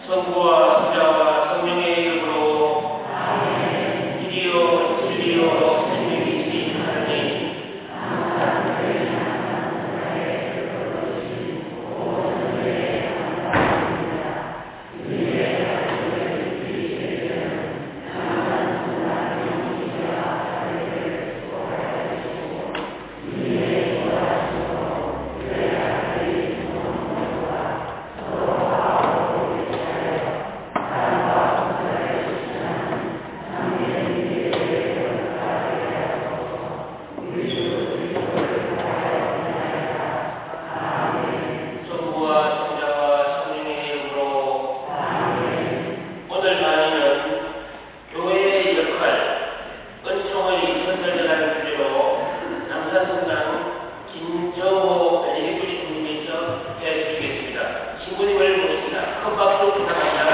성부와 성자와 성령의 이름으로 이리오 진리요 생명이신 하나님, 신부님을 모십니다. 큰 박수 부탁합니다.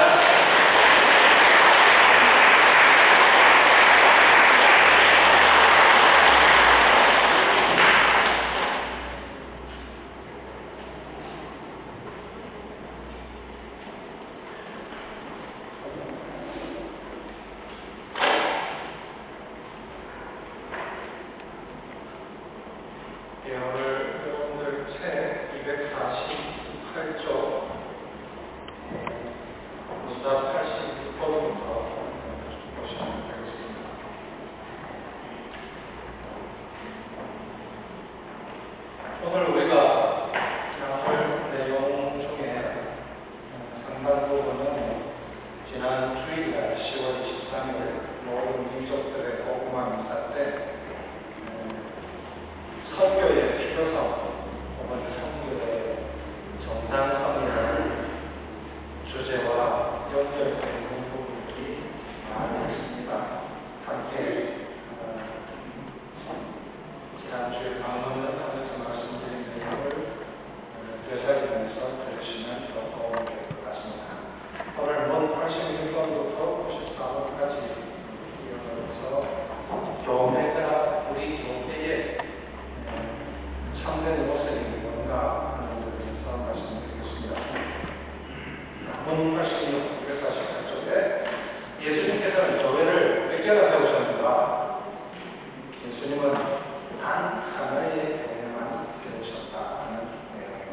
오늘 여러분들 책 248쪽 86번부터 보시면 되겠습니다. 오늘 우리가 나눌 내용 중에 상당 부분은 지난 주일날 10월 23일 모든 민족들의 복음화 미사 때 선교의 필요성 혹은 선교의 정당성이라는 주제와 연결되는 부분들이 많이 있습니다. 함께 지난주에 방문하면서 말씀드린 내용을 되살리면서 들으시면 더 도움이 될 것 같습니다. 오늘 문 86번부터 94번까지 이어서 교회가 우리 교회의 참된 모습이 뭔가 하는 것에 대해서 말씀드리겠습니다. 문 86, 248쪽에 예수님께서는 교회를 몇 개나 세우셨는가? 예수님은 단 하나의 교회만 세우셨다는 내용입니다.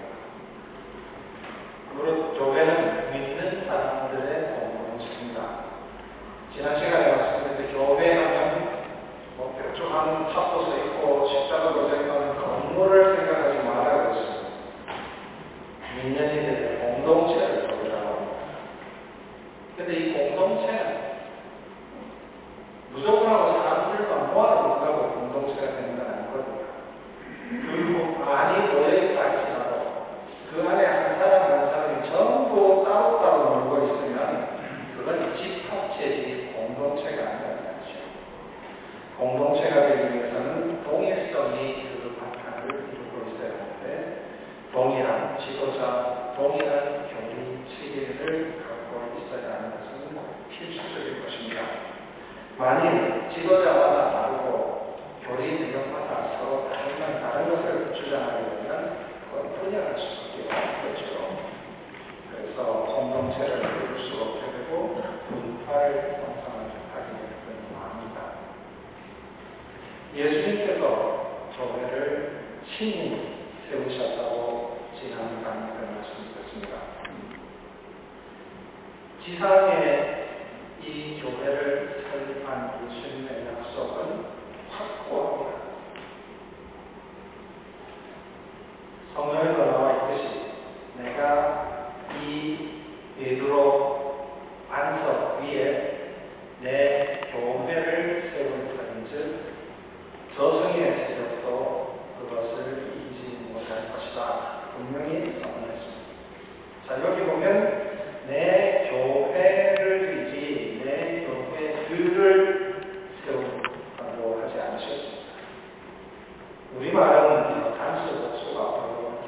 무릇 교회는 믿는 사람들의 공동체입니다. 지난 시간에 말씀드렸는데 교회하면 뾰족한 탑도서 있고 십자가도 생각하는 건물을 생각하지 말라 그랬습니다. 민년이들의 공동체를 교회라고 합니다. 그런데 이 공동체는 무조건하고 사람들만 모아놓는다고 공동체가 되는 건 아니거든요. 그리고 많이 모여있다 할지라도 그 안에 한 사람 한 사람이 전부 따로따로 놀고 있으면 그건 집합체지 공동체가 아니라는 거죠. 공동체가 되기 위해서는 동일성이 그 바탕을 이루고 있어야 하는데 동일한 지도자, 동일한 교리 체계를 갖고 있어야 하는 것은 필수적인 것입니다. 만일 지도자마다 다르고 교리 내용마다 서로 다른 것을 주장하게 되면 그건 분열할 수밖에 없겠죠. 그래서 공동체를 이룰 수 없게 되고 분파를 형성하게 되는 마음입니다. 예수님께서 교회를 친히 세우셨다고 지난 강의 때 말씀드렸습니다. 지상에 이 교회를 설립한 예수님의 약속은 확고합니다. 성경에도 나와 있듯이 내가 이 베드로 반석 위에 내 교회를 세울 터인즉 저승의 세력도 그것을 이기지 못할 것이다. 분명히 선언했습니다. 자, 여기 보면 내 교회를 이지 내 교회들을 세우라고 하지 않으셨습니다. 우리말은 단수 복수가 그렇게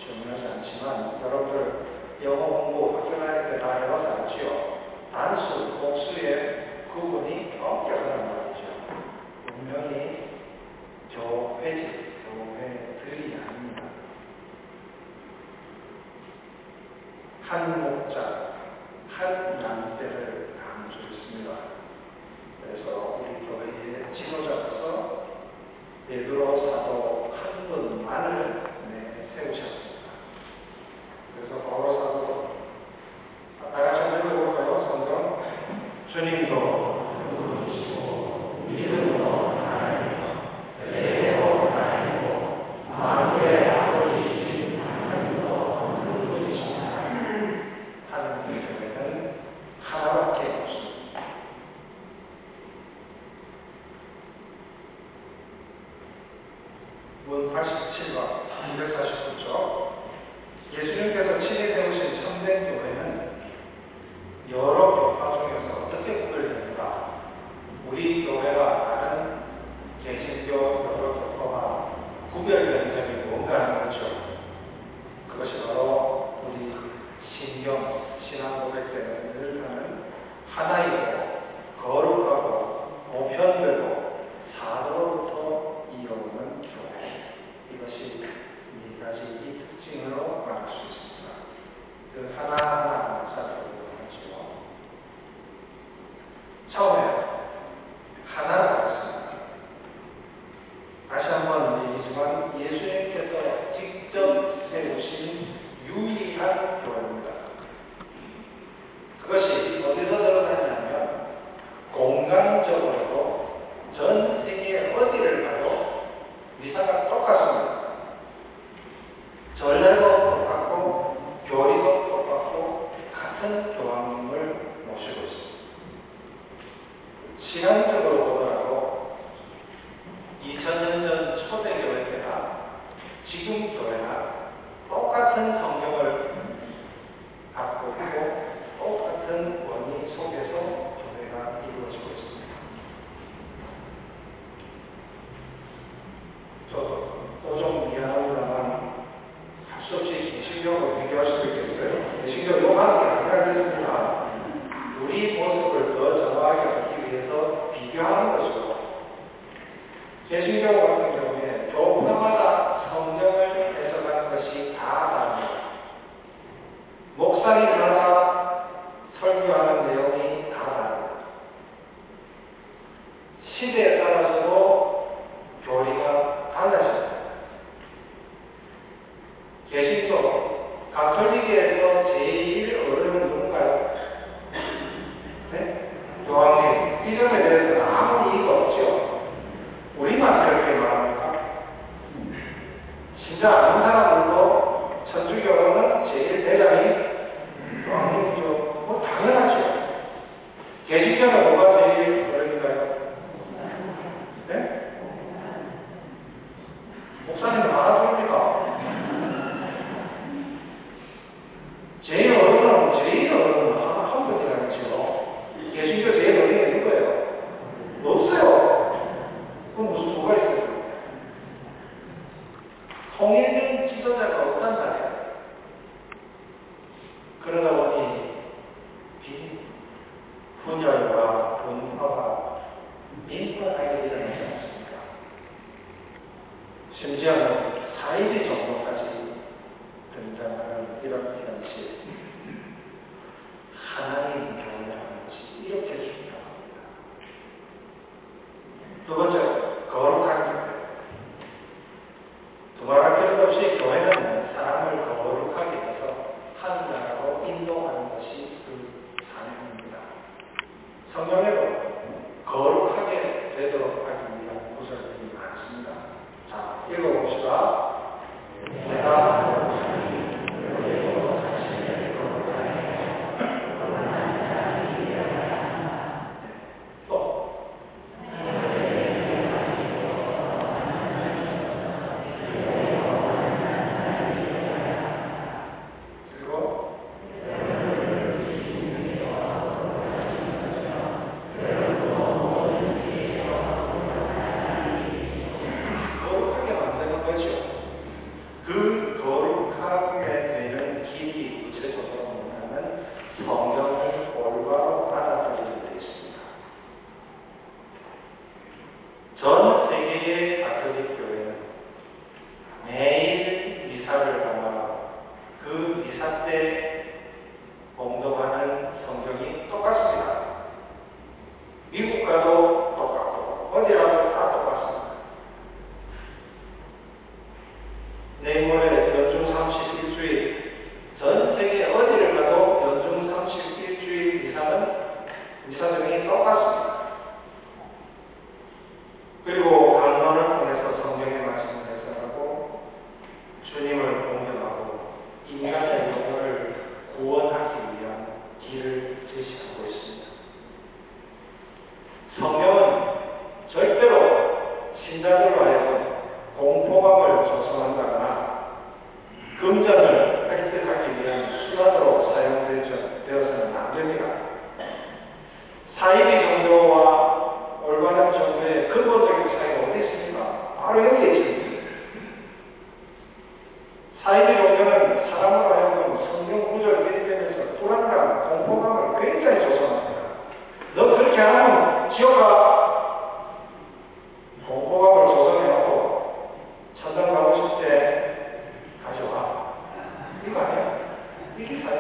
중요하지 않지만 여러분들 영어 공부 학교 다닐 때 다 해봐서 알지요. 단수, 복수의 구분이 엄격하단 말이죠. 분명히 교회지, 교회들이 아닙니다. 한 목자, 유일한 양떼를 강조했습니다. 그래서 우리 교회의 지도자로서 베드로 사도 한 분만을 세우셨습니다. 그래서 바로 사도 다 같이 한번 읽어볼까요? 성경. 주님도 누구시고 믿음으로 하나님이요 예배로 하나님이고 만물의 아버지이신 하나님도 누구시다 하는 교회는 하나밖에 없습니다. 문 87과 249쪽 예수님께서 친히 세우신 참된 교회는 여러 교파 중에서 어떻게 구별됩니까? 우리 교회와 다른 개신교 여러 교파와 구별된 점이 뭔가 하는 거죠. 그것이 바로 우리 신경, 신앙 고백 때는 늘 하는 하나이고 거룩하고 보편되고 사도로부터 이어오는 교회. 이것이 네 가지 이 특징으로 말할 수 있습니다. 그 하나하나 살펴보도록 하죠. 처음에 하나라고 했습니다. 다시 한번 얘기지만 예수님께서 직접 세우신 유일한 교회입니다. 그것이 어디서 드러나냐면 공간적으로도 전 세계 어디를 가도 미사가 똑같습니다. 전례도 똑같고 교리도 똑같고 같은 교황님을 모시고 있습니다. 시간적으로 보더라도 2000년 전 초대교회 때나 지금 교회나 똑같은 성경을 갖고 있고 똑같은 원리 속에서 교회가 이루어지고 있습니다. 또 좀 미안합니다만 할 수 없이 개신교하고 비교할 수도 있겠어요. 개신교 요만하게 안 가르쳤습니다. 우리 모습을 더 정확하게 알기 위해서 비교하는 것이고 개신교 같은 경우에 교파마다 성경을 해석하는 것이 다 다릅니다. 목사님마다 설교하는 내용이 다 다릅니다. 시대에 따라서도 교리가 달라집니다. 개신교, 가톨릭에서 제일 어른은 누군가요? 네? 교황님. 이 점에 대해서는 아무 이의가 없죠. 우리만 그렇게 말합니까? 진짜 아는 사람들도 천주교는 제일 대장이 교황님이죠. 뭐 당연하죠. 개신교는 뭐가 제일 어른인가요? 네? 목사님은 알아줍니까? 제일 어른은 한 분이라겠죠. 개신교 제일 어른이 누구예요? 없어요. 그럼 무슨 수가 있어요? 통일된 지도자가 없단 말이에요. 그러다 보니 분열과 분화가 민감하게 일어나지 않습니까? 심지어는 사이비 정도까지 등장하는 이런 현실. 하나님 교회라는 것이 이렇게 중요합니다. 두 번째로 거룩한 교회. 두말할 필요도 없이 교회는 사람을 거룩하게 해서 한 나라로 인도하는 것이 그 사명입니다. 성경에도 거룩하게 되도록 하기 위한 구절들이 많습니다. 자, 읽어봅시다. 내가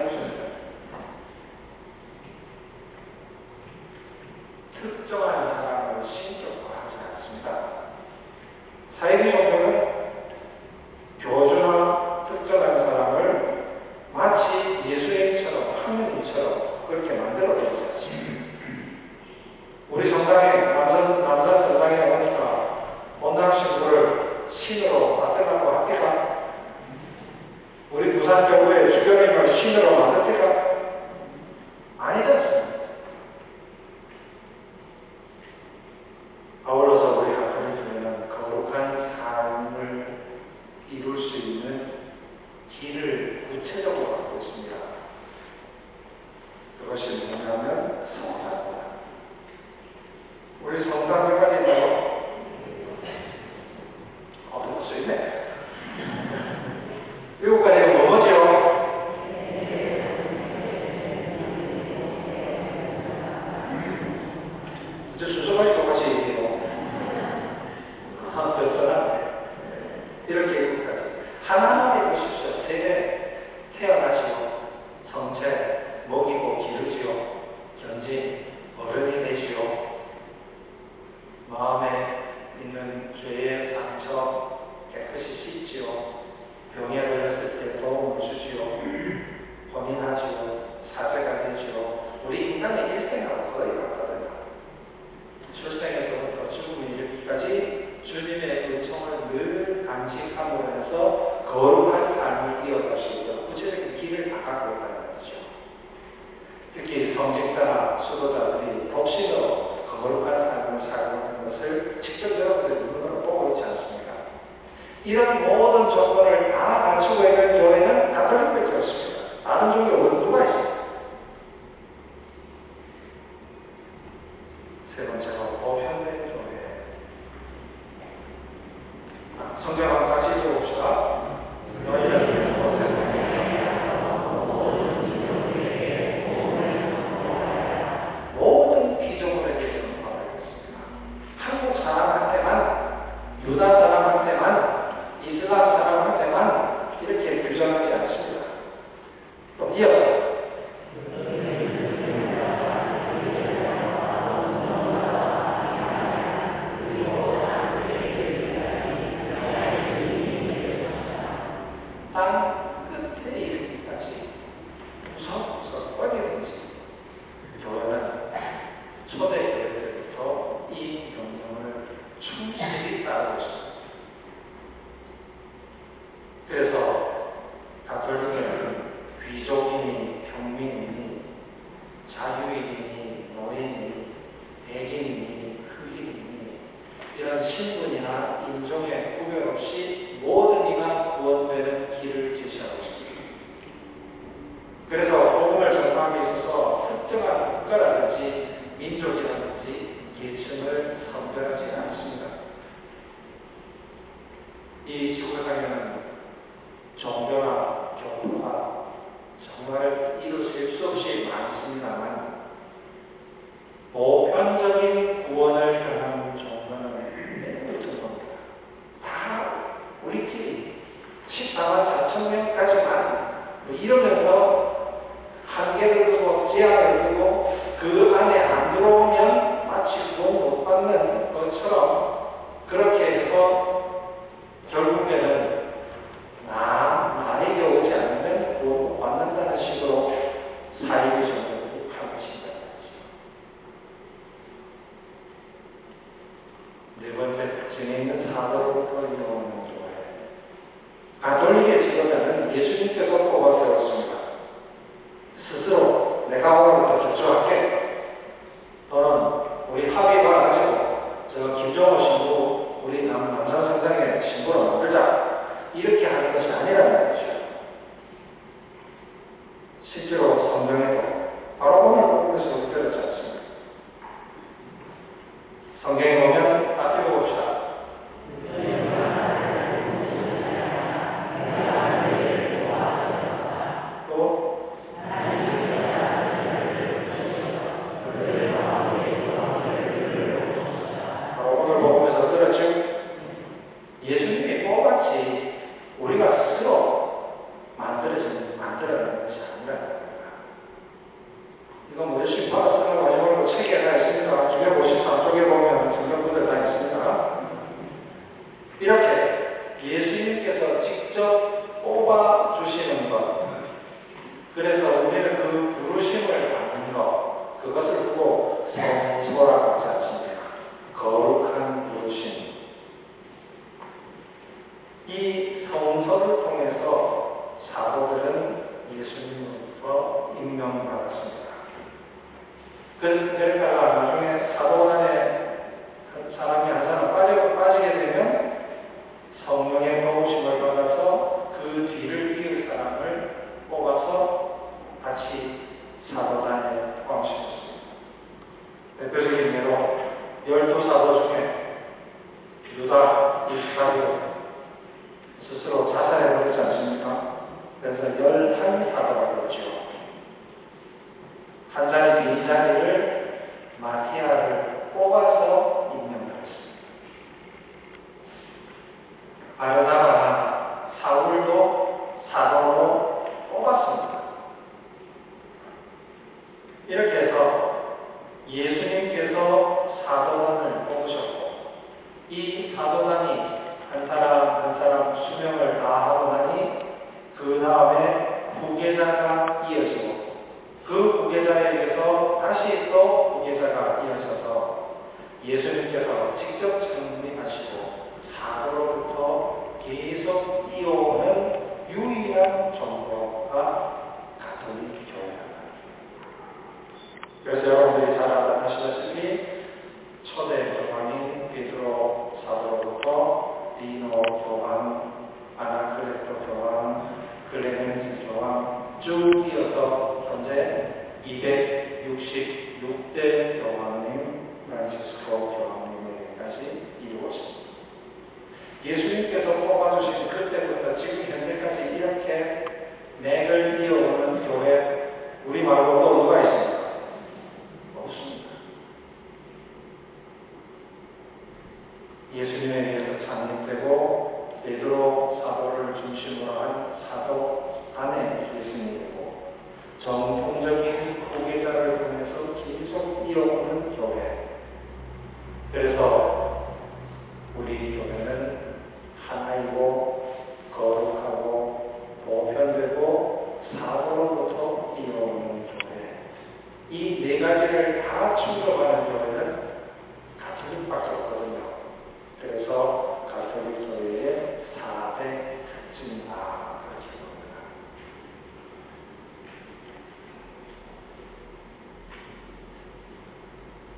주셨어요. 특정한 사람을 신격화하지 않습니다. 사회주의 종교는 교주나 특정한 사람을 마치 예수님처럼 하느님처럼 그렇게 만들어내지 않습니다. 우리 정당에 남산 정당에 나오니까 원당 신부를 신으로 만들라고 합니까? 우리 부산교구의 주교님을 신으로 만듭니까? 아니지 않습니까? 아울러서 우리 가톨릭교회는 거룩한 삶을 이룰 수 있는 길을 구체적으로 갖고 있습니다. 그것이 뭐냐면 성당입니다. 우리 성당 몇 가지 있나요? 벌써 있네. 7가지가 뭐뭐지요? 이제 수수까지 똑같이 얘기해요. 됐잖아. 이렇게 7가지. 하나하나 보십시오. 세계 태어나시고 성체 먹이고 기르지요. 견진 어른이 되시오. 마음에 있는 죄의 상처 깨끗이 씻지요. 병에 걸렸을 때 도움을 주지요. 혼인하지요. 사제가 되지요. 우리 인간의 일생하고 거의 같거든요. 출생에서부터 죽음에 이르기까지 주님의 은총을 늘 간직함으로 해서 거룩한 삶을 이어갈 수 있도록 구체적인 길을 다 갖고 있다는 것이죠. 특히 성직자나 수도자들이 독신으로 거룩한 삶을 살아가는 것을 직접 여러분들의 눈으로 보고 있지 않습니까? 이런 모든 조건을 다 갖추고 있는 교회는 가톨릭밖에 없습니다. 다른 종교는 누가 있습니까? 세 번째로 보편된 교회. 성경 한번 다시 읽어봅시다. 너희는 모든 피조물에게 전파하였습니다. 한국 사람한테만, 유다 사람한테만, 이슬람 사람한테만 이렇게 규정하지 않습니다. 또 이어서 땅 끝에 이르기까지 구석구석 어디든지 교회는 초대교회 때부터 이 명령을 충실히 따르고 있습니다. 그래서 가톨릭에는 귀족이니 평민이니 자유인이니 노인이니 백인이니 흑인이니 이런 신분이나 인종의 구별 없이 모든 이가 구원되는 길을 제시하고 있습니다. 그래서 복음을 전파함에 있어서 특정한 국가라든지 민족이라든지 계층을 선별하지 않습니다. 이 지구상에는 종교나 교파가 정말 이루어질 수 없이 많습니다만 보편적인 구원을 향한 종교는 매우 드뭅니다. 다 우리끼리 14만 4천 명까지만 이러면서 한계를 두고 제한을 두고 그 안에 안 들어오면 마치 구원 못 받는 것처럼 그렇게 해서 결국에는 나에게 오지 않으면 구원 못 받는다는 식으로 사회의 종교들이 파묻힌다는 거죠. 네 번째 특징에 있는 사도로부터 이루어오는 교회. 가톨릭의 지도자는 예수님께서 뽑아 세웠습니다. 스스로 내가 오늘부터 결정할게. 또는 우리 합의가 가지고 저 김종호 신부 우리 남산 성당의 신부로 만들자. 이렇게 하는 것이 아니라는 거죠. 실제로 성경에도 바로 오늘 부분에서 느껴지지 않습니다. 성경에 보면 딱 읽어봅시다. 또 그 부르심을 받는 것, 그것을 꼭 성소라고 하지 않습니까? 거룩한 부르심. 이 성소를 통해서 사도들은 예수님으로부터 임명받았습니다. 그러다가 나중에 사도단에 사람이 한 사람 빠지게 되면 성령의 도우심을 받아서 그 뒤를 이을 사람을 뽑아서 같이 사도단에 포함시켰습니다. 대표적인 예로 12사도 중에 유다 이스카리오 스스로 자살해버리지 않습니까? 그래서 11사도가 되었죠. 한 자리 빈자리를 마티아를 뽑아서 임명하였습니다. 바르나바나 사울도 사도로 뽑았습니다. 이렇게 해서 예수님께서 사도단을 뽑으셨고 이 사도단이 한 사람 한 사람 수명을 다하고 나니 그 다음에 후계자가 이어지고 그 후계자에게서 다시 또 후계자가 이어져서 예수님께서 직접 창립하시고 사도로부터 계속 이어오는 유일한 종교가 가톨릭 교회입니다. 그래서 여러분들이 잘 아시다시피 초대 교황인 베드로 사도로부터 디노 교황, 아나크레토 교황, 클레멘스 교황 쭉 이어서 현재 266대 교황님 프란시스코 교황님에게까지 이루고 있습니다. 예수님께서 뽑아주신 그때부터 지금 현재까지 이렇게 맥을 이어오는 교회 우리 말고 또 누가 있습니까? 없습니다. 예수님에 의해서 창립되고 베드로 사도를 중심으로 한 사도 안에 예수님이고 정통적인 후계자를 통해서 계속 이어오는 교회. 그래서 우리 교회는 하나이고 거룩하고 보편되고 사도로부터 이어오는 교회. 이 네 가지를 다 충족하는 교회는 가톨릭밖에 없거든요. 그래서 가톨릭 교회의 4대 특징이다 그렇게 봅니다.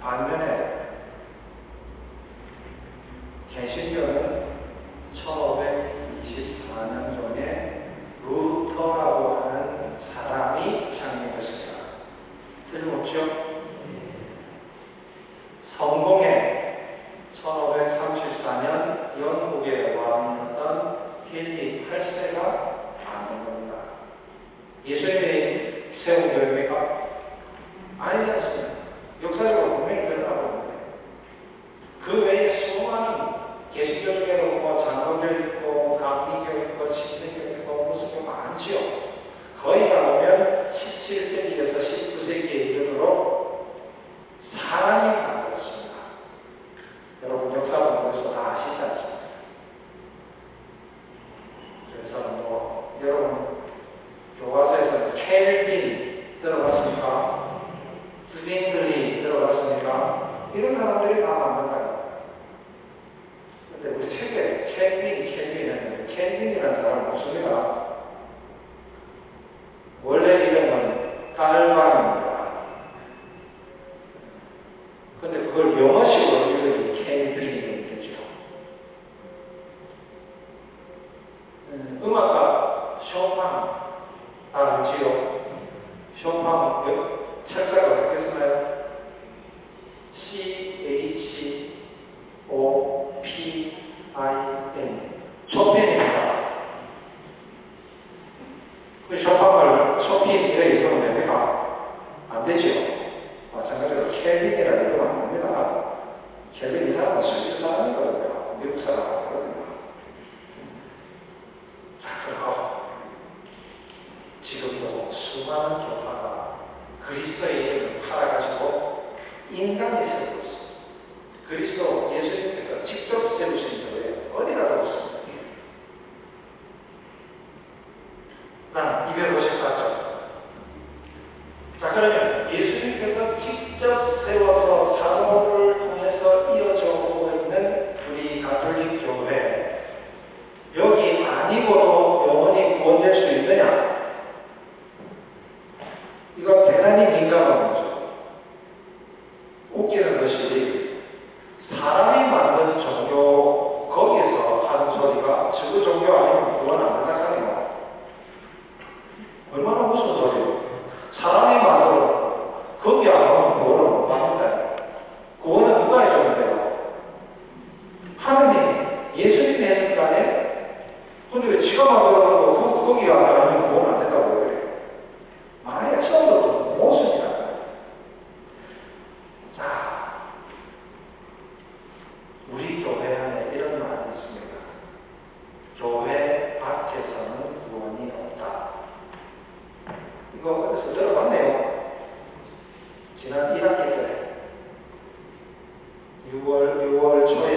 반면에 개신교는 1524년경에 루터라고 하는 사람이 창립했습니다. 틀림없죠? 성공의 1534년 영국의 왕이었던 헨리 8세가 만든 겁니다. 예수님이 세운 교회입니까? 아니지 않습니다. 역사적으로 분명히 드러나고 있는데 그 외에 수많은 개신교 중에도 뭐 장로교 있고 감리교 있고 신대교 있고 무슨 교 많지요. 거의 가보면 17세기에서 19세기에 이르도록 사람이 만들었습니다. 여러분 역사 공부에서 다 아시지 않습니까? 그래서 뭐 여러분 교과서에서 켈빈 들어봤습니까? 스윙글리 들어봤습니까? 이런 사람들이 다 만든 거예요. 근데 우리 책에 켈빈 했는데 켈빈이라는 사람은 없습니다. 원래 이름은 깔반입니다. 근데 그걸 영어식으로 이름이 켈빈이 되죠. 음악가 쇼팡 다 알지요? 쇼팡 철자가 어떻게 쓰나요? CHOPIN 쇼펜입니다. 그 쇼팡을 쇼핀 이렇게 읽으면 됩니까? 안 되죠. 마찬가지로 켈빈이라고 읽으면 안 됩니다. 켈빈 이 사람은 스위스 사람이거든요. 미국 사람이거든요. 자, 그리고 지금도 수많은 교파가 그리스도의 이름을 팔아가지고 인간이 세우고 있습니다. 그리스도 예수님께서 직접 세우신 교회 어디라도 없습니다. 난 258점. 자, 그러면 예수님께서 직접 세워서 사도를 통해서 이어져 오고 있는 우리 가톨릭 교회, 여기 아니고도 영원히 구원될 수 있느냐? 이건 대단히 민감한 거죠. 웃기는 것이 사람이 만든 종교, 거기에서 하는 소리가 지구 종교 아니면 구원 안 된다잖아요. 얼마나 무슨 소리예요? 사람이 만들어 거기 안 오면 구원을 못 받는다. 구원은 누가 해줬는데요? 하느님, 예수님이 했을 거 아니에요? 근데 왜 지가 만들어놓고 거기가 안 하면 구원 안 된다고 그래요? 만약에 처음부터 모순이다. 자, 우리 교회 안에 이런 말이 있습니다. 교회 밖에서는 구원이 없다. 이거 어디서 들어봤네요. 지난 1학기 때 6월 초에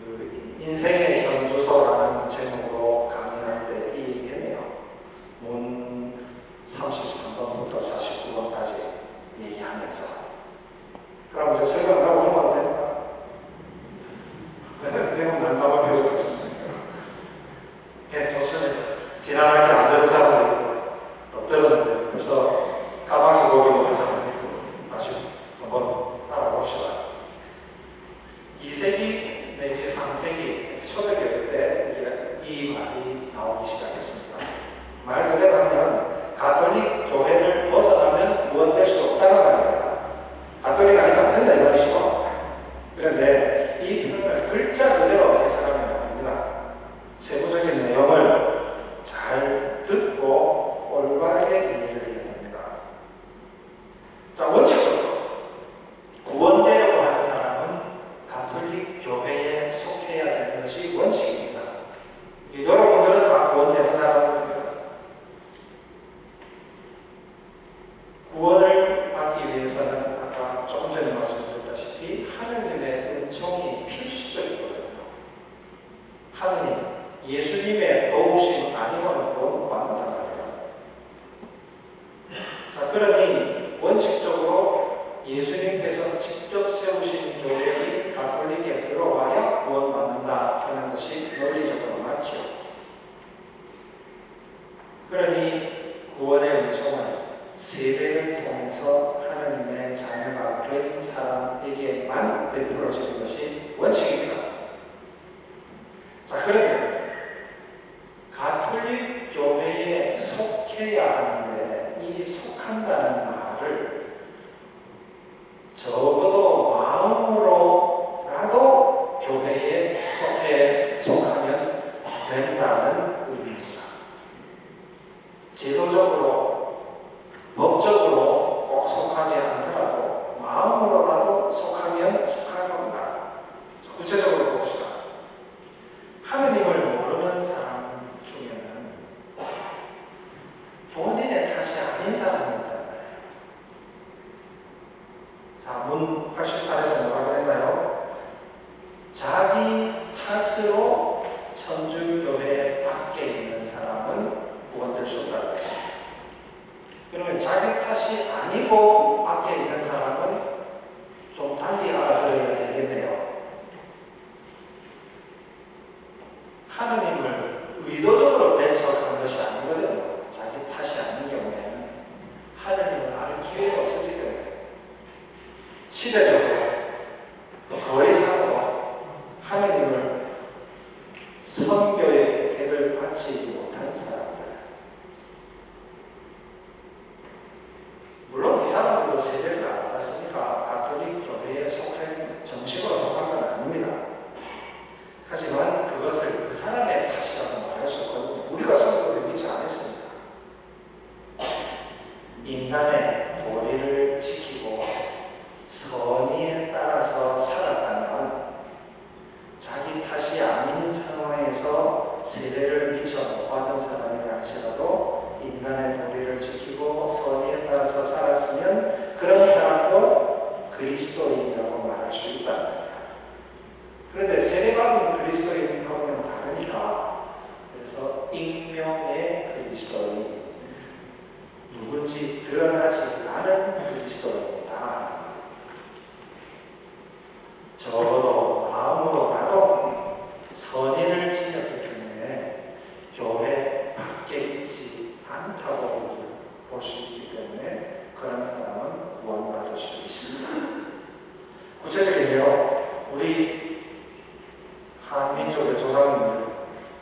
그 인생의 경주서라는 제목으로 강의할 때 이 얘기했네요. 문 33번부터 49번까지 얘기하면서. 그럼 이제 설명하고 넘어가도 됩니까? 내용 난감한 표정이 있었으니까. 예, 좋습니다. 지난 학기 안 들은 사람도 있고, 또 들었는데, 그래서 까마귀 보기도 한 사람도 있고, 다시 한번 따라봅시다. 2세기 내지 3세기 초대교회 때 이 말이 나오기 시작했습니다. 말 그대로 하면 가톨릭 교회를 벗어나면 구원될 수 없다는 말입니다. 가톨릭 아니면 안 된다 이 말이죠. 그런데 이 표현을 글자 그대로 해석하면 아닙니다. 세부적인 내용을 잘 듣고 올바르게 이해를 해야 됩니다. 자, 원칙적으로 구원되려고 하는 사람은 가톨릭 교회에 속해야 되는 것이 원칙입니다. 여러분들은 다 구원되는 사람입니다. 구원을 받기 위해서는 아까 조금 전에 말씀드렸다시피 하느님의 은총이 필수적이거든요. 하느님, 예수님의 도우심 아니면 구원 못 받는단 말이에요. 자, 그러니 원칙적으로 예수님께서 직접 세우신 교회의 가톨릭에 들어와야 구원받는다 하는 것이 논리적으로 맞죠. 그러니 구원의 은총은 세례를 통해서 하나님의 자녀가 된 사람에게만 베풀어지는 것이 원칙입니다. 자, 그러면 가톨릭 교회에 속해야 하는데 이 속한다는 말을 적어도 마음으로라도 교회에 속하면 된다는 의미입니다. 제도적으로, 법적으로 꼭 속하지 않더라도 마음으로라도 속하면 속한 겁니다. 구체적으로 봅시다. 하느님을 모르는 사람 중에는 본인의 탓이 아닌 사람이 있잖아요. 자, 문 88에서 뭐라고 했나요? 자기 탓으로 천주교회 밖에 있는 사람은 구원될 수 없다고 했습니다. 그러면 자기 탓이 아니고 밖에 있는 사람은 좀 달리 알아들어야 되겠네요. 하느님을 의도적으로 배척한 것이 아니거든요. 자기 탓이 아닌 경우에는 하느님을 알 기회가 없어지게 돼요. 시대적으로 또 거의사로 하느님을 선교의 혜를 받지 못한 사람들. 물론 이 사람들도 세례를 안 받았으니까 가톨릭 교회에 속한 정식으로 속한 건 아닙니다. 하지만 그것을 그 사람의 탓이라고 말할 수 없거든요. 우리가 선교를 믿지 않았습니다. 인간의 도리를 지키고 선의에 따라서 살았다면 자기 탓이 아닌 상황에서 세례를 미처 못 받은 사람이라 할지라도 인간의 도리를 지키고 선의에 따라서 살았으면 그런 사람도 그리스도인이라고 말할 수 있다는 거예요. 그런데 세례받은 그리스도인하고는 다르니까 그래서 익명의 그리스도인 누군지 드러내지 드러나지 않은 그리스도입니다. 적어도 마음으로 나도 선인을 지녔기 때문에 교회 밖에 있지 않다고 볼 수 있기 때문에 그런 사람은 구원받을 수 있습니다. 구체적으로 우리 한민족의 조상님들,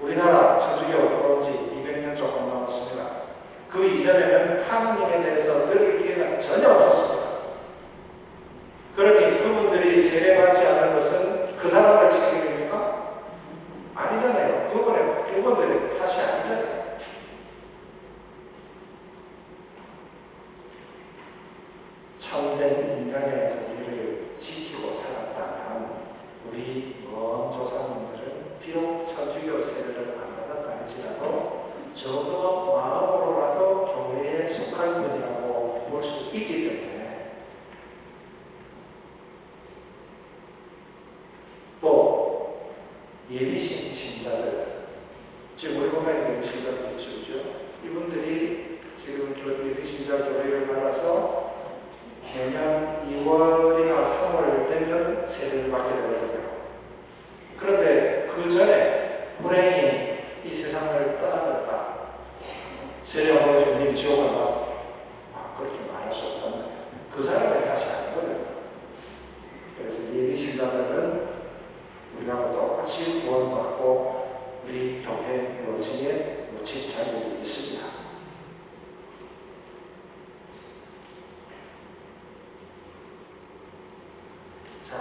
우리나라 천주교 들어온 지 200년 조금 넘었습니다. 그 이전에는 하느님에 대해서 들을 기회가 전혀 없었습니다. 그러니 그분들이 세례받지 않은 것은 그 사람들 책임입니까? 아니잖아요. 그분들의 탓이 아니잖아요. 참된 인간의 도리를 지키고 살았다면 우리 먼 조상님들은 비록 천주교 세례를 안 받았다 할지라도 적어도 마음으로라도 교회에 속한 분이라고 볼 수 있기 때문에 또 예비신 신자들, 지금 우리 교회에 예비신자들 계시죠? 이분들이 지금 예비신자 교회를 받아서 내년 2월이나 3월 되면 세례를 받게 되거든요. 그런데 그 전에 불행히 이 세상을 떠나버렸다. 세례하고 주님 지옥을 가. 그렇게 말할 수 없단 말이에요. 그 사람의 탓이 아니거든요. 그래서 예비신자들은 우리하고 똑같이 구원받고 우리 교회 여지에 놓칠 자격이 있습니다. 자,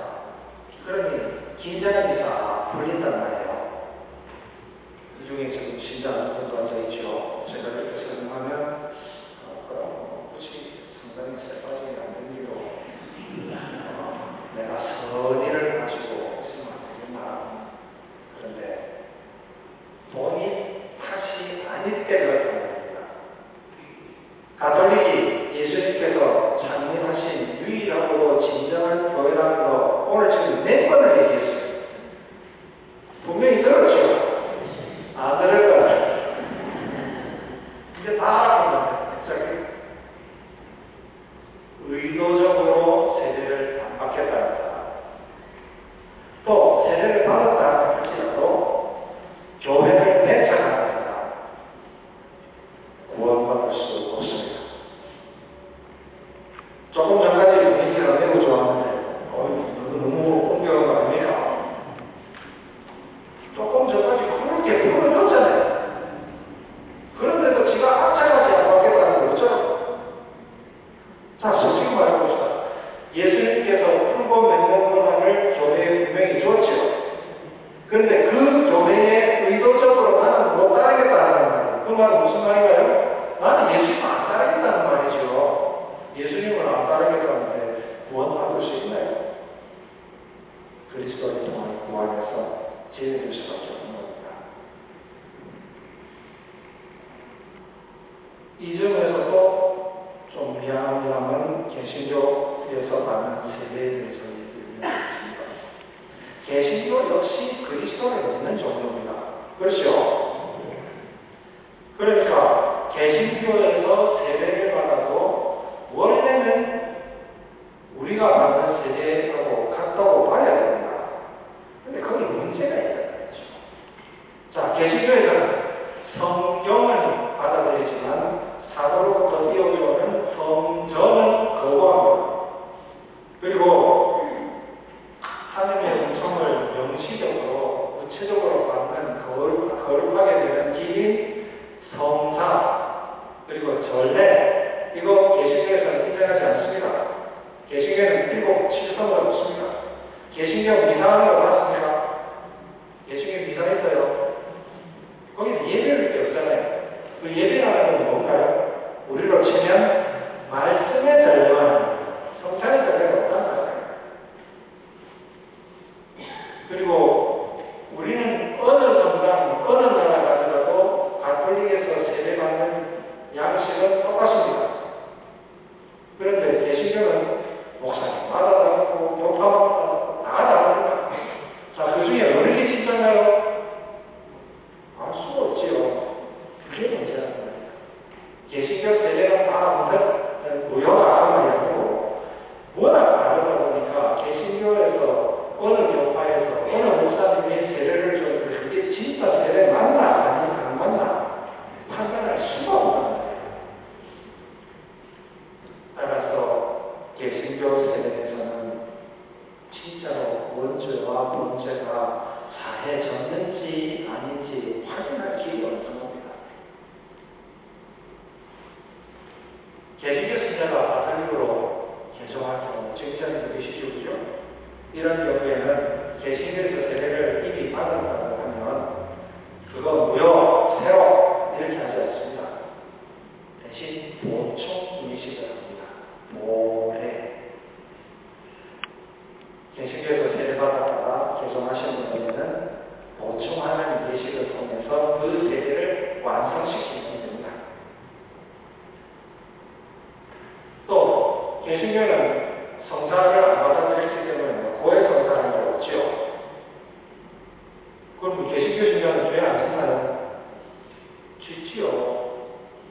그러니 긴장기사 풀린단 말이에요. 이 중에 지금 신자 한 분도 앉아있죠. 제가 이렇게 설명하면 그럼 굳이 상당히 쎄빠지게 안 되기로 내가 선의를 가지고 있으면 안 되겠나. 그런데 본인 탓이 아닐 때 그렇다는 겁니다. 가톨릭이 예수님께서 창립하신 유일하고 진정한 교회라는 거 오늘 지금 4번을 얘기했어요. 분명히 들었죠? 안 들을 거야. 이제 다 알아본다. 갑자기 의도적으로 세례를 안 받겠다는 거다. 또 세례를 받았다 할지라도 교회를 배척하니까 구원받을 수 없습니다. 조금 전까지 분위기가 매우 좋았는데 너무 공격한 거 아닙니까? 조금 전까지 그렇게 풀어줬잖아요. 그런데도 지가 악착같이 안 받겠다는 거죠. 자, 솔직히 말해봅시다. 예수님께서 풀고 맺는 권한을 교회에 분명히 줬죠. 그런데 그 교회에 의도적으로 나는 못 따르겠다는 말이에요. 그 말은 무슨 말인가요? 나는 예수님 안 따르겠다는 말이죠. 예수님을 안 따르겠다는데 구원받을 수 있나요? 그리스도를 통한 구원에서 제외될 수밖에 없는 겁니다. 이 점에서도 좀 미안합니다만 개신교에서 받는 세례에 대해서 얘기드리겠습니다. 개신교 역시 그리스도를 믿는 종교입니다. 그렇죠? 그러니까 개신교에서 세례를 받아도 원래는 우리가 받는 세례하고 같다고 봐야 됩니다. 근데 거기 문제가 있다는 거죠. 자, 개신교에서는 성경은 받아들이지만 사도로부터 이어져오는 성전은 거부합니다. 그리고 하나님의 음성을 명시적으로 구체적으로 받는 거룩하게 되는 길인 성사 그리고 전례 이거 개신교에서는 인정하지 않습니다. 개신교는 7, 7성을 없습니다. 개신교 미사하는 거 봤습니까? 개신교 미사 있어요. 거기는 예배를 게 없잖아요. 그 예배라는 건 뭔가요? 우리로 치면 말씀의 전례만 성찬의 전례가 없단 말이에요. 그리고 우리는 어느 성당, 어느 나라 가더라도 가톨릭에서 세례받는 양식은 똑같습니다. 그런데 개신교는 목사님 받아다니고 교파받고 다 다릅니다. 자, 그 중에 어느 게 진짜인가요? 알 수가 없지요. 그게 문제라는 거예요. 개신교 세례가 다 개신교 세대에서는 진짜로 원죄와 범죄가 사해졌는지 아닌지 확인할 길이 없는 겁니다. 개신교 신자가 가톨릭으로 개종할 경우 증전이 들으시죠, 그죠? 이런 경우에는 개신교에서 세례를 이미 받았다고 하면 그거 무효, 새로 이렇게 하지 않습니다. 대신 보충 인식을 합니다. 모래. 개신교에서 세례받았다가 개종하신 분에게는 보충하는 예식을 통해서 그 세례를 완성시키면 됩니다. 또 개신교는 성사를 안 받아들였기 때문에 고해 성사라는 게 없지요. 그럼 개신교 신자는 죄 안 짓나요? 짓지요.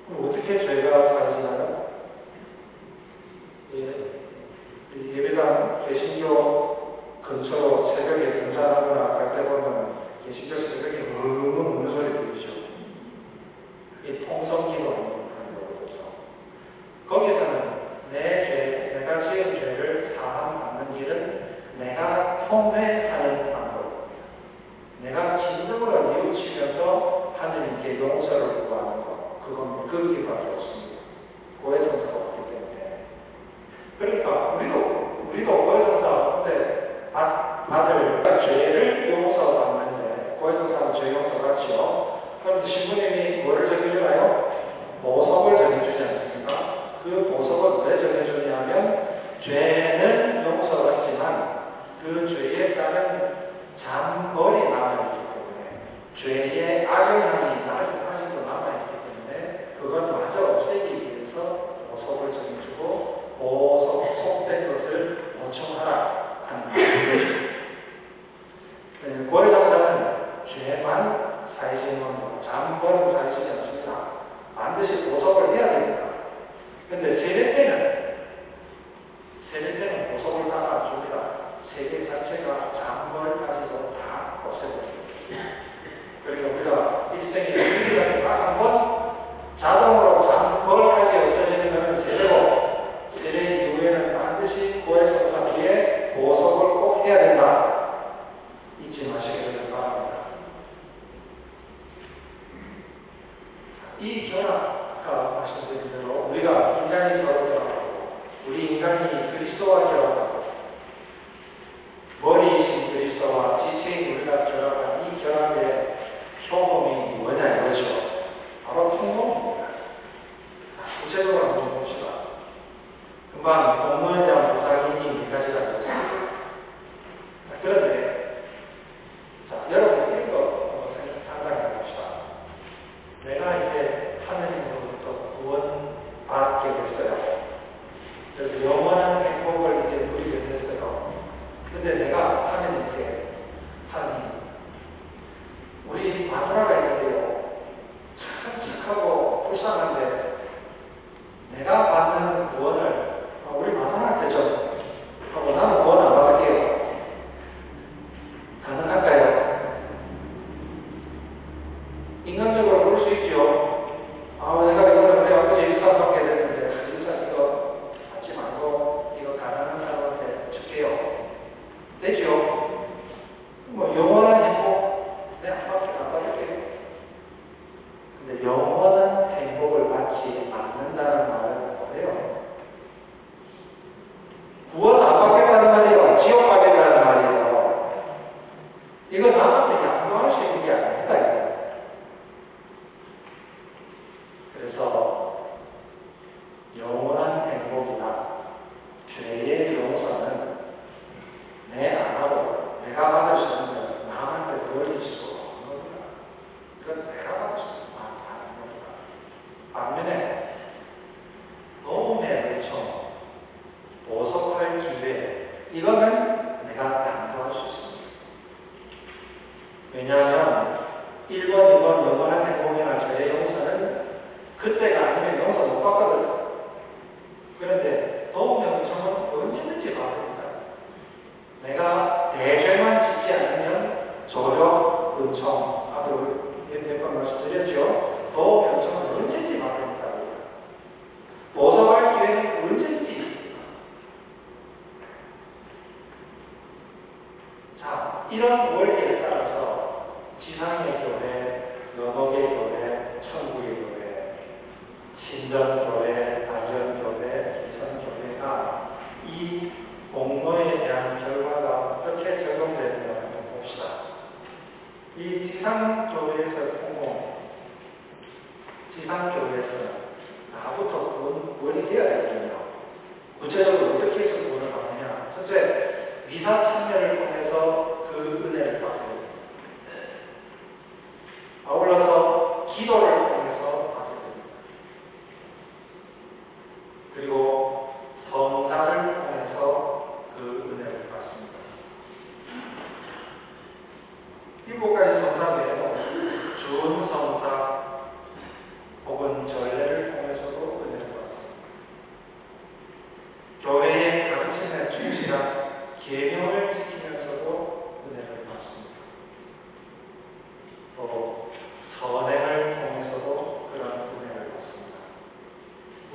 그럼 어떻게 죄가 사라지나요? 예배당 개신교 근처로 새벽에 등산하거나 갈 때 보면 개신교 새벽에 우는 소리 들리죠. 이 통성기도 하는 거거든요. 거기서는 내 죄, 내가 지은 죄를 사함받는 길은 내가 통회하는 방법입니다. 내가 진정으로 뉘우치면서 하느님께 용서를 구하는 것, 그건 그 길밖에 없습니다. 고해성사가 없기 때문에. 그러니까 우리도 고해성사인데 다들 죄를 용서받는데 고해성사는 죄 용서 받지요. 그런데 신부님이 뭐를 정해주나요? 보석을 정해주지 않습니까? 그 보석은 왜 정해주냐면 죄는 용서받지만 그 죄에 따른 잔벌이 남아있기 때문에 죄의 악영향이 아직도 남아있기 때문에 그걸 마저 없애기 위해서 보석을 정해주고 보석 속된 것을 보충하라 하는 것이죠. 고해성사는 죄만 사해지는 겁니다. 잔벌은 사해지지 않습니다. 반드시 보석을 해야 됩니다. 근데 세례 때는 보석을 닦아줍니다. 세계 자체가 잔벌까지도 다 없애버립니다. 그러니까 우리가 일생에 일생에 딱 한 번 자동으로 잔벌까지 없어지는 것은 세례고, 세례 이후에는 반드시 고해성사 뒤에 보석을 꼭 해야 된다. 잊지 마시기를 바랍니다. 이 결합, 아까 말씀드린 대로 우리가 인간이 서로 결합하고 우리 인간이 그리스도와 결합하고 머리이신 그리스도와 지체인 우리가 결합한 이 결합의 효험이 뭐냐 이거죠. 바로 성공입니다. 구체적으로 한번 봅시다. 금방 공무원에 대한 부탁인이 몇 가지가 있었습니다. 그런데 여러분 이런 거 상상해 봅시다. 내가 이제 하느님으로부터 구원받게 됐어요. 그래서 영원한 행복을 이제 누리게 됐어요. 근데 내가 하느님께, 하느님, 우리 마누라가 있는데요. 참 착하고 불쌍한데 내가 받는 구원을 우리 마누라한테 좀 하고 나는 구원 안 받을게요. 가능할까요? 인간적으로 볼 수 있죠. 내가 이거를 우리 아버지 일상 받게 됐는데 일상 이거 하지 말고 이거 가난한 사람한테 줄게요. 되죠? 뭐 영원한 행복 내가 안 받을게요. 근데 영원한 행복을 받지 않는다는 말은 뭐예요? 구원 안 받겠다는 말이에요. 지옥 가겠다는 말이에요. 이거 남한테 양보할 수 있는 게 아닙니다. 이거. 그래서 영원한 행복이나 죄의 용서는 내 안 하고 내가 받을 수 있는 건 남한테 돌릴 수 없는 겁니다. 그건 내가 받을 수 있는 겁니다. 반면에 도움의 요청, 보석할 기회, 이거는 내가 양보할 수 있습니다. 왜냐하면 1번, 2번 영원한 행복이나 죄의 용서는 그때가 아니면 용서 못 받거든. 그런데 도움의 요청은 언제든지 받습니다. 내가 대죄만 짓지 않으면 조력, 은총, 앞으로 몇 번 말씀드렸죠. 도움의 요청은 언제든지 받습니다. 보석할 기회는 언제든지 있습니다. 이런 원리에 따라서 지상의 교회, 연옥의 교회, 천국의 교회, 신전교회, 단전교회, 기성교회가 이 공로에 대한 결과가 어떻게 적용되는가 한번 봅시다. 이 지상교회에서 공공, 지상교회에서는 나부터 구원이 되어야 되거든요. 구체적으로 어떻게 해서 구원을 받느냐? 첫째, 미사 참여를 통해서 그 은혜를 받게 됩니다. 아울러서 기도를 통해서 받게 됩니다. 그리고 성사를 통해서 그 은혜를 받습니다. 7가지 성사 외에도 준성사 혹은 전례를 통해서도 은혜를 받습니다. 교회의 가르침에 충실한 계명을 지키면서도 은혜를 받습니다. 또 선행을 통해서도 그런 은혜를 받습니다.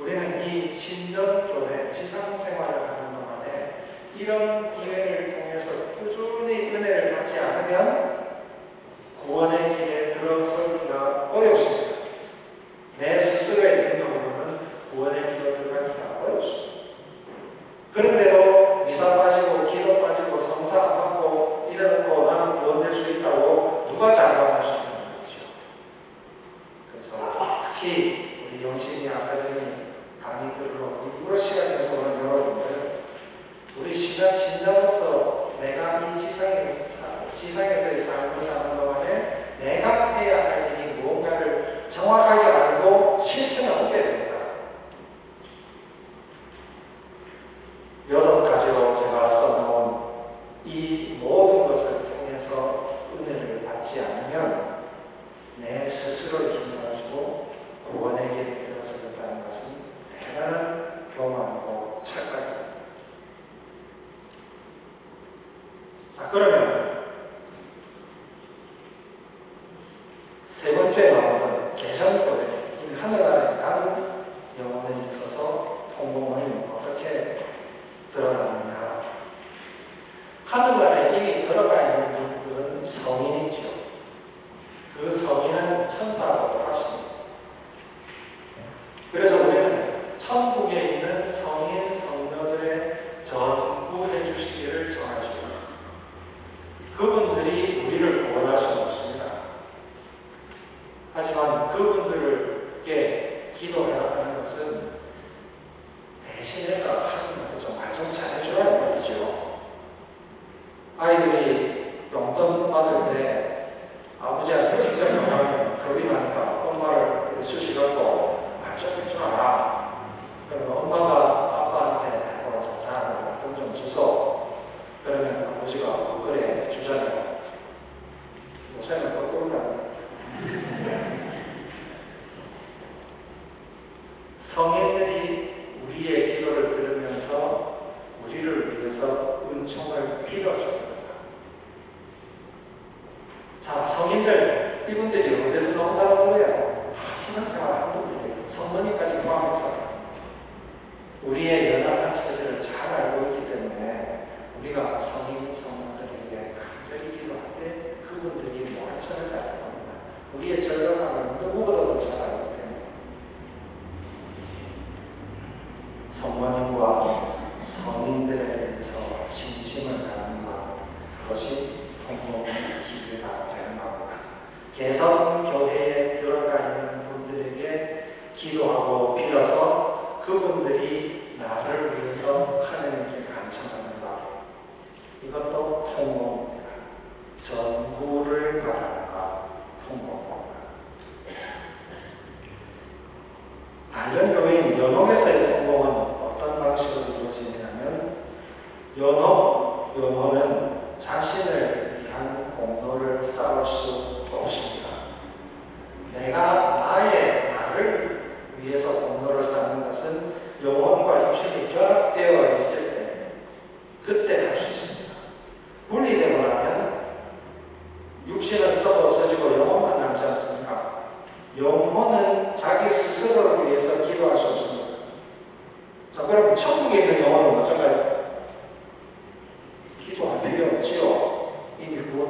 우리는 이 신전교회 지상생활을 하는 동안에 이런 기회를 통해서 꾸준히 은혜를 받지 않으면 구원의 길에 들어서기가 어렵습니다. 내 스스로의 능력으로는 구원의 길에 들어가기가 어렵습니다. 그런데도 미사 빠지고 기도 빠지고 성사 안 받고 이래놓고 나는 구원될 수 있다고 누가 장담할 수 있는 거죠. 그래서 특히 우리 영신이 아카데미 강의들로 일부러 시간 내서 열어주는데 우리 신자로서 내가 이 지상에서의 삶을 사는 동안에 내가 해야 할 일이 무언가를 정확하게 알고 실천을 하게 됩니다. 8가지로 제가 써놓은 이 모든 것을 통해서 은혜를 받지 않으면 내 스스로를 힘가지고 구원의 길에 들어서겠다는 것은 대단한 교만이고 착각입니다. 자, 그러면 세 번째 나오는 개성교회, 이 하늘나라에 다른 영혼에 있어서 통공은 어떻게 드러나느냐. 하늘나라에 이미 들어가 있는 분들은 성인이죠. 그 성인은 천사하고 같습니다. 그래서 우리는 천국에 있는 성인 성녀들의 전구해 주시기를 전하십니다. 그분들이 우리를 구원할 수는 없습니다. 하지만 그분들에게 기도해야 하는 것은 대신 내가 하는 거죠. 말 좀 잘해줘야 말이죠. 아이들이 용돈 받을 때 아버지한테 직접 전화하면 겁이 나니까 엄마를 수시갖고 말 좀 해줘라. 그러면 엄마가 아빠한테 자, 돈 좀 주소. 그러면 아버지가 그래 주잖아요. 요새는 거꾸로다. 성인들이 우리의 기도를 들으면서 우리를 위해서 은총을 빌어줍니다. 자, 성인들, 이분들이 어디서 나온다는 거예요? 신앙생활 하는 분들이에요. 성도님까지 포함해서 우리의 연약한 처지를 잘 알고 있기 때문에 우리가 성인, 성도들에게 간절히 기도할 때 그분들이 모아쳐를 잘 겁니다. 우리의 절박함을 누구보다도 잘 알기 때문에 성모님과 성인들에 대해서 진심을 다하는 것, 그것이 통곡의 기회가 되는 겁니다. 개성교회에 들어가 있는 분들에게 기도하고 빌어서 그분들이 나를 위해서 하나님께 간청하는 것, 이것도 통곡입니다. 전구를 바라는 것, 통곡입니다. 단전교회인 연옥에서의 통곡은 어떤 방식으로 이루어지냐면, 연옥은 자신을 위한 공로를 쌓을 수 없습니다. 내가 나를 위해서 공로를 쌓는 것은 영혼과 육신이 결합되어 있을 때 그때 할 수 있습니다. 분리되고 나면 육신은 썩어지고 영혼만 남지 않습니까? 영혼은 자기 스스로를 위해서 기도할 수 없습니다. 자, 그럼 천국에 있는 영혼은 어떨까요? 기도할 필요 없지요. 이미 구원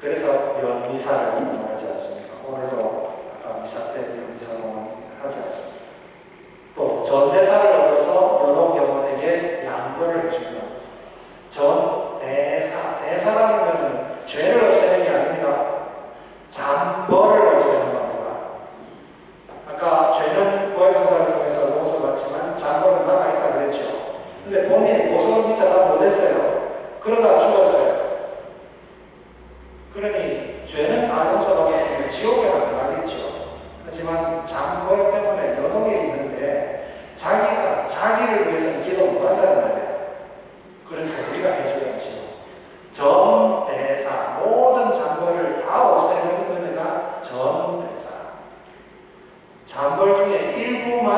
그래서 연미사를 말하지 않습니까? 오늘도 아까 미사 때 연미사로 하지 않습니까? 또 전대사를 얻어서 여러 경원에게 양보를 해줍니다. 대사라는 것은 죄를 없애는 게 아닙니다. 잠벌을 없애는 겁니다. 아까 죄는 고해성사를 통해서 용서받지만 잠벌은 남아있다 그랬죠. 근데 본인이 모성 진짜 다 못했어요. 그러다 죽었어요. 그러니 죄는 다 용서받았으면 지옥에 가겠죠. 하지만 잠벌 때문에 연옥에 있는데 자기가 자기를 위해서는 기도 못한다는 말이에요. 그러니까 우리가 해줘야죠. 전대사 모든 잠벌을 다 없애는 은혜가 전대사. 잠벌 중에 일부만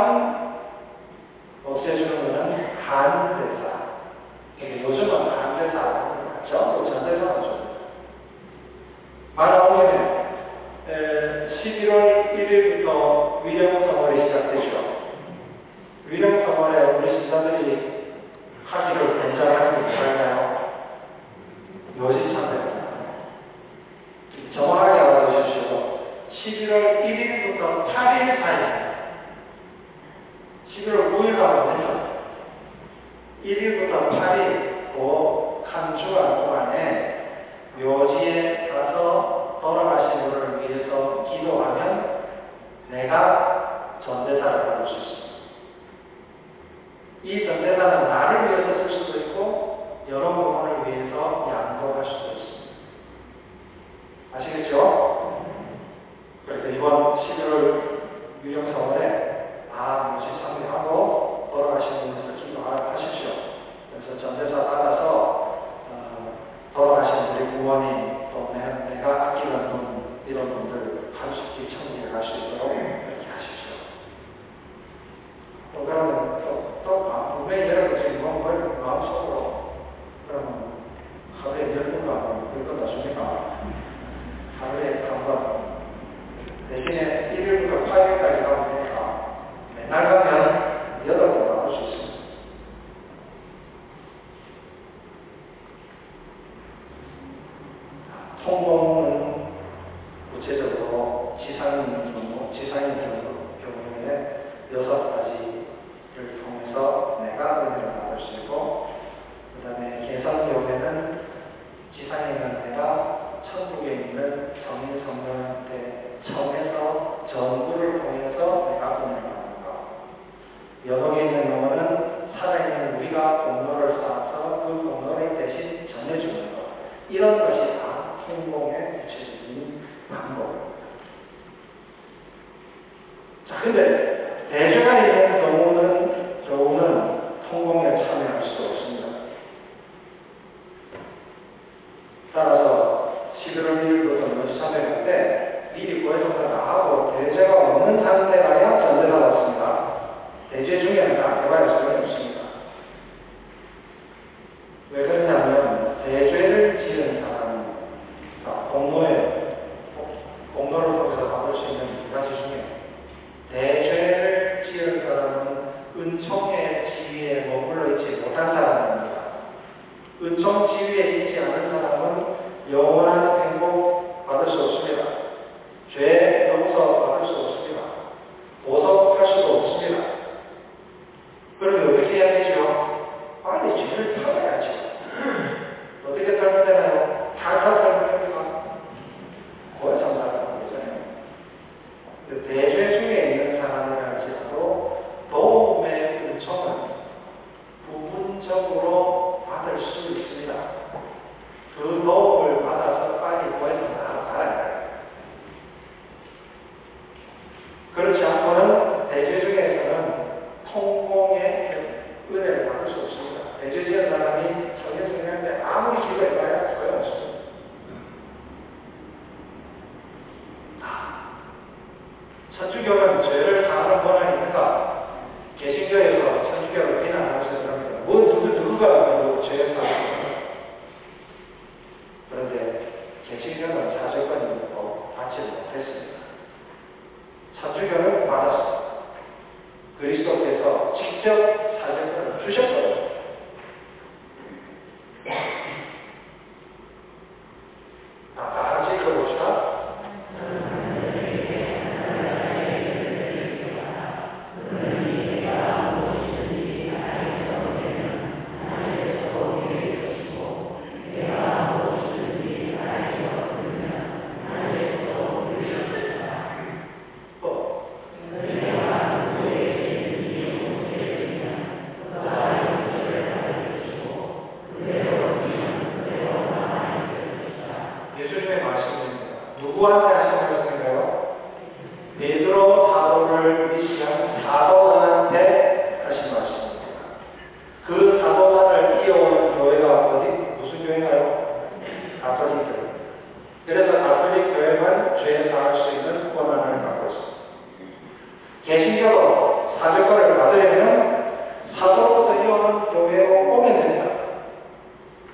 없애주는 것은 한대사. 요즘은 한대사 전부 전대사죠. 말하고 보면 11월 1일부터 위령성월이 시작되죠. 위령성월에 우리 신사들이 하기를 굉장하는 게 뭐랄까요? 묘지참배입니다. 정확하게 알아두십시오. 11월 1일부터 8일 사이 11월 9일 가면 1일부터 8일 한 주간 동안에 묘지에 가서 돌아가신 분을 위해서 기도하면 내가 전대사를 받을 수 있습니다. 이 전대사는 나를 위해서 쓸 수도 있고 여러분을 위해서 양보할 수도 있습니다. 아시겠죠? 그래서 이번 11월 유령성월에 묘지 참여하고 돌아가신 분에서 기도하십시오. 그래서 전대사 받아서 돌아가신 우리 부모님 또 내가 아끼는 분 이런 분들 한숙히 천국에 갈 수 있도록 이렇게 하십시오. 또 그러면 분명히 여러분 지금 마음속으로 그러면 하루에 10분간 그걸 놔줍니까? 하루에 한 번 대신에 1일부터 8일까지 가면 되니까 맨날 가면 8번 나올 수 있습니다. 통공은 구체적으로 지상인 경우에 6가지를 통해서 내가 은혜를 받을 수 있고, 그 다음에 개선 경우에는 지상에 있는 내가 천국에 있는 성인 성령한테 청해서 전부를 통해서 내가 은혜를 받는 것. 연옥에 있는 경우는 살아있는 우리가 공로를 쌓아서 그 공로를 대신 전해주는 것. 이런 것이 다 통공의 구체적인 방법입니다. 자, 근데 대죄가 있는 경우는 통공에 참여할 수 없습니다. 따라서 11월 1일부터 묘지 참여할 때 미리 고해성사 다 하고 대죄가 없는 상태가야 전대가 왔습니다. 대죄 중에는 다 해봐야 소용이 없습니다. 왜 그러냐면 대죄를 지은 사람은 공로를 통해서 받을 수 있는 두 가지 중에 대죄를 지은 사람은 은총의 지위에 머물러 있지 못한 사람입니다. 은총 지위에 있지 않은 사람은 영원한 행복 받을 수 없습니다. 죄 용서 받을 수 없습니다. 보석할 수도 없습니다. 그럼 어떻게 해야 되죠? 빨리 죄를 털어야죠. 어떻게 털면 되나요? 다 털면 됩니까? 고해성사라고 그러잖아요. 대죄 중에 있는 사람이라 할지라도 도움의 은총은 부분적으로 받을 수 있습니다. 그 도움을 받아서 빨리 고해성사하러 가야 해요. 그렇지 않고는 대죄 중에서는 통공의 은혜를 받을 수 없습니다. 대죄 지은 사람이 성경성경인데 아무리 기도해봐야 소용없습니다. 천주교는 죄를 사하는 권한이 있는가? 개신교에서 천주교를 비난하면서 그럽니다. 누가 죄를 사하는 건가? 그런데 개신교는 사죄권이 있고 받지 못했습니다. 천주교는 받았습니다. 그리스도께서 직접 사죄권을 주셨거든요. 다 예수님의 말씀입니다. 누구한테 하신 말씀인가요? 베드로 사도를 미시한 사도단한테 하신 말씀입니다. 그 사도단을 이어오는 교회가 어디? 무슨 교회인가요? 가톨릭 교회. 그래서 가톨릭 교회만 죄 사할 수 있는 권한을 갖고 있습니다. 개신교로 사죄권을 받으려면 사도로부터 이어오는 교회로 오면 됩니다.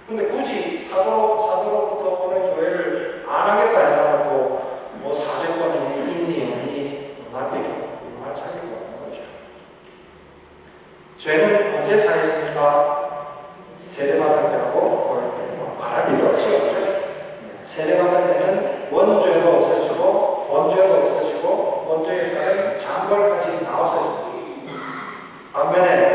근데 굳이 사도로부터 오는 교회를 안 하겠다 해놓고 뭐 사죄권이 있니 없니 말 차이가 없는 거죠. 죄는 언제 사했습니까? 세례받을 때하고 말할 필요 없죠. 세례받을 때는 원죄도 없어지고 본죄도 없어지고 본죄에 따른 장벌까지 다 없어집니다. 반면에